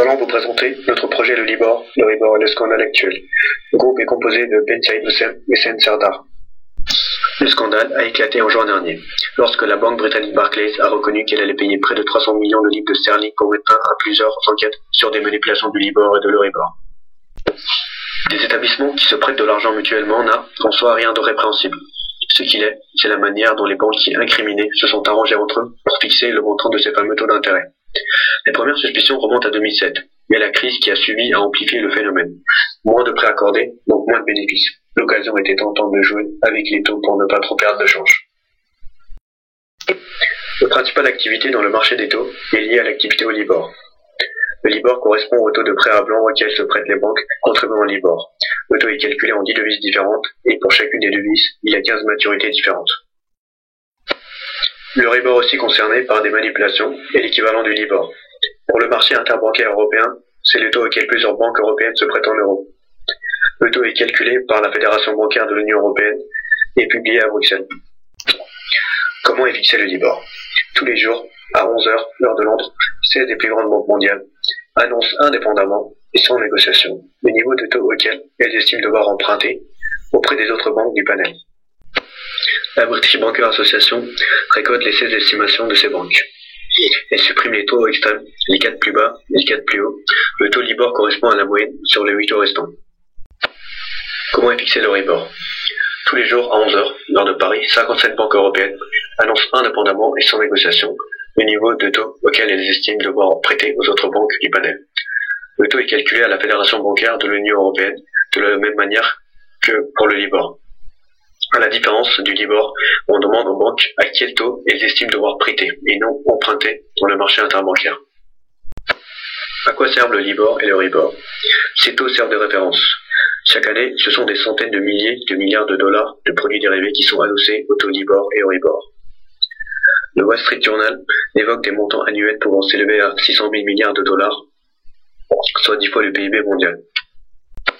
allons vous présenter notre projet le Libor et le scandale actuel. Le groupe est composé de Ben Saïd Hussein et Sen Serdar. Le scandale a éclaté en juin dernier, lorsque la banque britannique Barclays a reconnu qu'elle allait payer près de 300 millions de livres sterling pour mettre fin à plusieurs enquêtes sur des manipulations du Libor et de l'Euribor. Des établissements qui se prêtent de l'argent mutuellement n'a en soi rien de répréhensible. Ce qu'il est, c'est la manière dont les banquiers incriminés se sont arrangés entre eux pour fixer le montant de ces fameux taux d'intérêt. Les premières suspicions remontent à 2007, mais la crise qui a suivi a amplifié le phénomène. Moins de prêts accordés, donc moins de bénéfices. L'occasion était tentante de jouer avec les taux pour ne pas trop perdre de change. La principale activité dans le marché des taux est liée à l'activité au Libor. Le Libor correspond au taux de prêt à blanc auquel se prêtent les banques contribuant au Libor. Le taux est calculé en 10 devises différentes et pour chacune des devises, il y a 15 maturités différentes. Le Libor aussi concerné par des manipulations est l'équivalent du Libor. Pour le marché interbancaire européen, c'est le taux auquel plusieurs banques européennes se prêtent en euros. Le taux est calculé par la Fédération bancaire de l'Union européenne et publié à Bruxelles. Comment est fixé le Libor? Tous les jours, à 11 h, l'heure de Londres, 16 des plus grandes banques mondiales annoncent indépendamment et sans négociation le niveau de taux auquel elles estiment devoir emprunter auprès des autres banques du panel. La British Banker Association récolte les 16 estimations de ces banques. Elle supprime les taux extrêmes, les 4 plus bas et les 4 plus hauts. Le taux Libor correspond à la moyenne sur les 8 taux restants. Comment est fixé le Libor? Tous les jours à 11 h, l'heure de Paris, 57 banques européennes annoncent indépendamment et sans négociation le niveau de taux auquel elles estiment devoir prêter aux autres banques du panel. Le taux est calculé à la Fédération bancaire de l'Union européenne de la même manière que pour le Libor. À la différence du Libor, on demande aux banques à quel taux elles estiment devoir prêter et non emprunter dans le marché interbancaire. À quoi servent le Libor et le Euribor? Ces taux servent de référence. Chaque année, ce sont des centaines de milliers de milliards de dollars de produits dérivés qui sont adossés aux taux Libor et Euribor. Le Wall Street Journal évoque des montants annuels pouvant s'élever à 600 000 milliards de dollars, soit 10 fois le PIB mondial.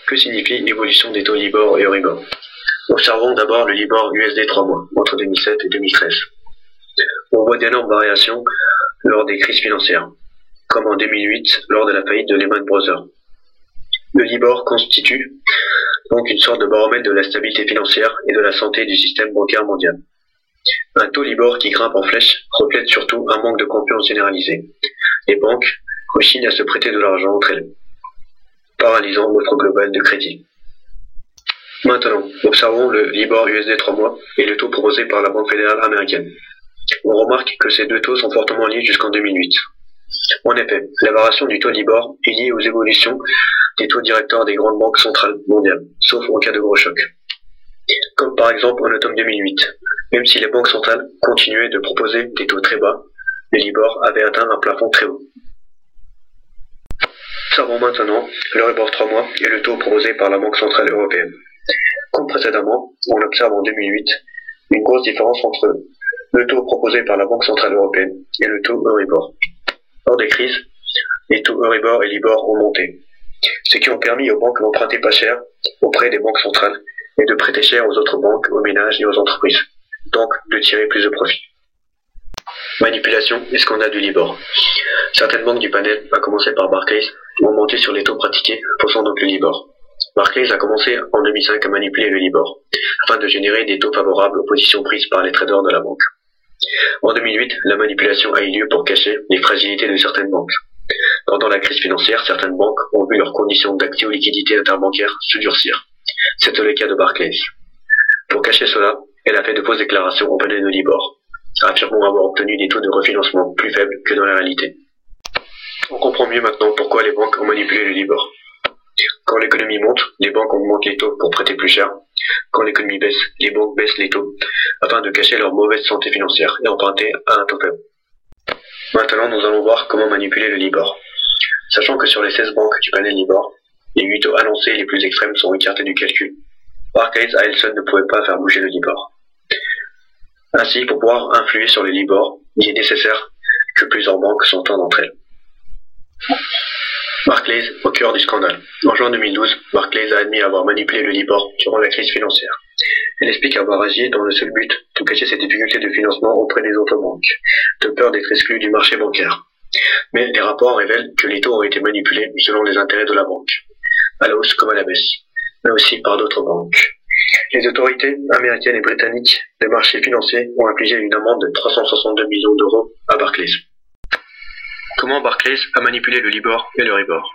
Que signifie l'évolution des taux Libor et Euribor? Observons d'abord le Libor USD 3 mois, entre 2007 et 2013. On voit d'énormes variations lors des crises financières, comme en 2008 lors de la faillite de Lehman Brothers. Le Libor constitue donc une sorte de baromètre de la stabilité financière et de la santé du système bancaire mondial. Un taux Libor qui grimpe en flèche reflète surtout un manque de confiance généralisé. Les banques rechignent à se prêter de l'argent entre elles, paralysant l'offre globale de crédit. Maintenant, observons le Libor USD 3 mois et le taux proposé par la Banque fédérale américaine. On remarque que ces deux taux sont fortement liés jusqu'en 2008. En effet, la variation du taux Libor est liée aux évolutions des taux directeurs des grandes banques centrales mondiales, sauf en cas de gros choc. Comme par exemple en automne 2008, même si les banques centrales continuaient de proposer des taux très bas, le Libor avait atteint un plafond très haut. Observons maintenant l'Euribor 3 mois et le taux proposé par la Banque centrale européenne. Comme précédemment, on observe en 2008 une grosse différence entre le taux proposé par la Banque centrale européenne et le taux Euribor. Lors des crises, les taux Euribor et Libor ont monté, ce qui ont permis aux banques d'emprunter pas cher auprès des banques centrales et de prêter cher aux autres banques, aux ménages et aux entreprises, donc de tirer plus de profit. Manipulation et scandale du Libor. Certaines banques du panel, à commencer par Barclays, ont monté sur les taux pratiqués, faussant donc le Libor. Barclays a commencé en 2005 à manipuler le Libor, afin de générer des taux favorables aux positions prises par les traders de la banque. En 2008, la manipulation a eu lieu pour cacher les fragilités de certaines banques. Pendant la crise financière, certaines banques ont vu leurs conditions d'accès aux liquidités interbancaires se durcir. C'était le cas de Barclays. Pour cacher cela, elle a fait de fausses déclarations au panel de Libor, affirmant avoir obtenu des taux de refinancement plus faibles que dans la réalité. On comprend mieux maintenant pourquoi les banques ont manipulé le Libor. Quand l'économie monte, les banques augmentent les taux pour prêter plus cher. Quand l'économie baisse, les banques baissent les taux afin de cacher leur mauvaise santé financière et emprunter à un taux faible. Maintenant, nous allons voir comment manipuler le Libor. Sachant que sur les 16 banques du panel Libor, les 8 taux annoncés les plus extrêmes sont écartés du calcul. Barclays à elle seule ne pouvait pas faire bouger le Libor. Ainsi, pour pouvoir influer sur le Libor, il est nécessaire que plusieurs banques s'entendent entre elles. Barclays au cœur du scandale. En juin 2012, Barclays a admis avoir manipulé le Libor durant la crise financière. Elle explique avoir agi dans le seul but de cacher ses difficultés de financement auprès des autres banques, de peur d'être exclue du marché bancaire. Mais les rapports révèlent que les taux ont été manipulés selon les intérêts de la banque, à la hausse comme à la baisse, mais aussi par d'autres banques. Les autorités américaines et britanniques des marchés financiers ont infligé une amende de 362 millions d'euros à Barclays. Comment Barclays a manipulé le Libor et le Ribor?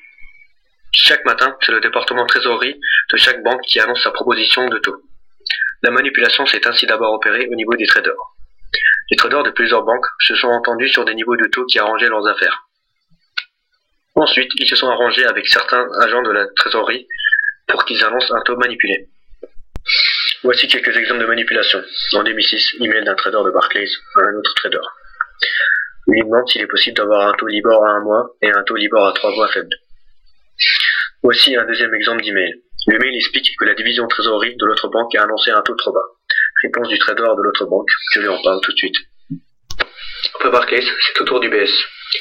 Chaque matin, c'est le département trésorerie de chaque banque qui annonce sa proposition de taux. La manipulation s'est ainsi d'abord opérée au niveau des traders. Les traders de plusieurs banques se sont entendus sur des niveaux de taux qui arrangeaient leurs affaires. Ensuite, ils se sont arrangés avec certains agents de la trésorerie pour qu'ils annoncent un taux manipulé. Voici quelques exemples de manipulation. En 2006, email d'un trader de Barclays à un autre trader. Il lui demande s'il est possible d'avoir un taux Libor à 1 mois et un taux Libor à 3 mois faible. Voici un deuxième exemple d'email. Le mail explique que la division trésorerie de l'autre banque a annoncé un taux trop bas. Réponse du trader de l'autre banque, je lui en parle tout de suite. Après Barclays, c'est au tour d'UBS.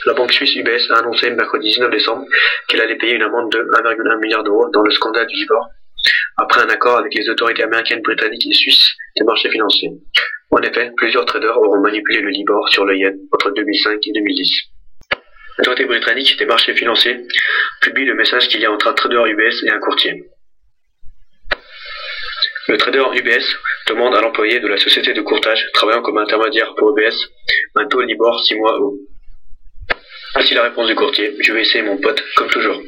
La banque suisse UBS a annoncé le mercredi 19 décembre qu'elle allait payer une amende de 1,1 milliard d'euros dans le scandale du Libor, après un accord avec les autorités américaines, britanniques et suisses des marchés financiers. En effet, plusieurs traders auront manipulé le Libor sur le yen entre 2005 et 2010. L'autorité britannique des marchés financiers publie le message qu'il y a entre un trader UBS et un courtier. Le trader UBS demande à l'employé de la société de courtage travaillant comme intermédiaire pour UBS un taux Libor 6 mois haut. Voici la réponse du courtier, je vais essayer mon pote comme toujours.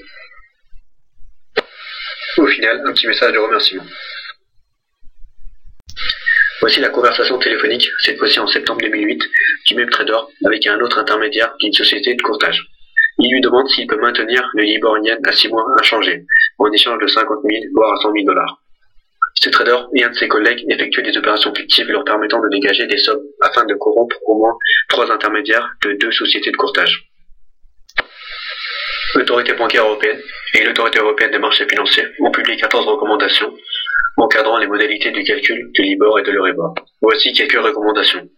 Au final, un petit message de remerciement. Voici la conversation téléphonique, cette fois-ci en septembre 2008, du même trader avec un autre intermédiaire d'une société de courtage. Il lui demande s'il peut maintenir le Libor yen à 6 mois inchangé, en échange de 50 000 voire 100 000 $. Ce trader et un de ses collègues effectuent des opérations fictives leur permettant de dégager des sommes afin de corrompre au moins 3 intermédiaires de 2 sociétés de courtage. L'autorité bancaire européenne et l'autorité européenne des marchés financiers ont publié 14 recommandations encadrant les modalités du calcul du Libor et de l'Euribor. Voici quelques recommandations.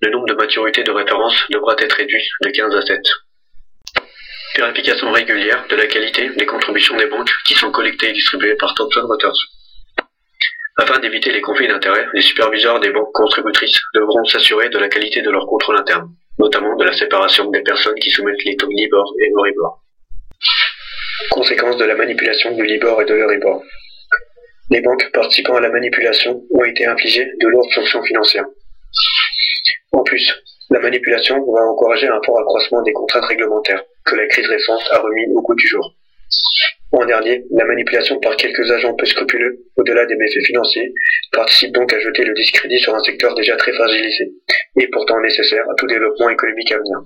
Le nombre de maturités de référence devra être réduit de 15 à 7. Vérification régulière de la qualité des contributions des banques qui sont collectées et distribuées par Thomson Reuters. Afin d'éviter les conflits d'intérêts, les superviseurs des banques contributrices devront s'assurer de la qualité de leur contrôle interne, notamment de la séparation des personnes qui soumettent les taux Libor et Euribor. Conséquences de la manipulation du Libor et de l'Euribor. Les banques participant à la manipulation ont été infligées de lourdes sanctions financières. En plus, la manipulation va encourager un fort accroissement des contraintes réglementaires, que la crise récente a remis au goût du jour. En dernier, la manipulation par quelques agents peu scrupuleux, au-delà des méfaits financiers, participe donc à jeter le discrédit sur un secteur déjà très fragilisé, et pourtant nécessaire à tout développement économique à venir.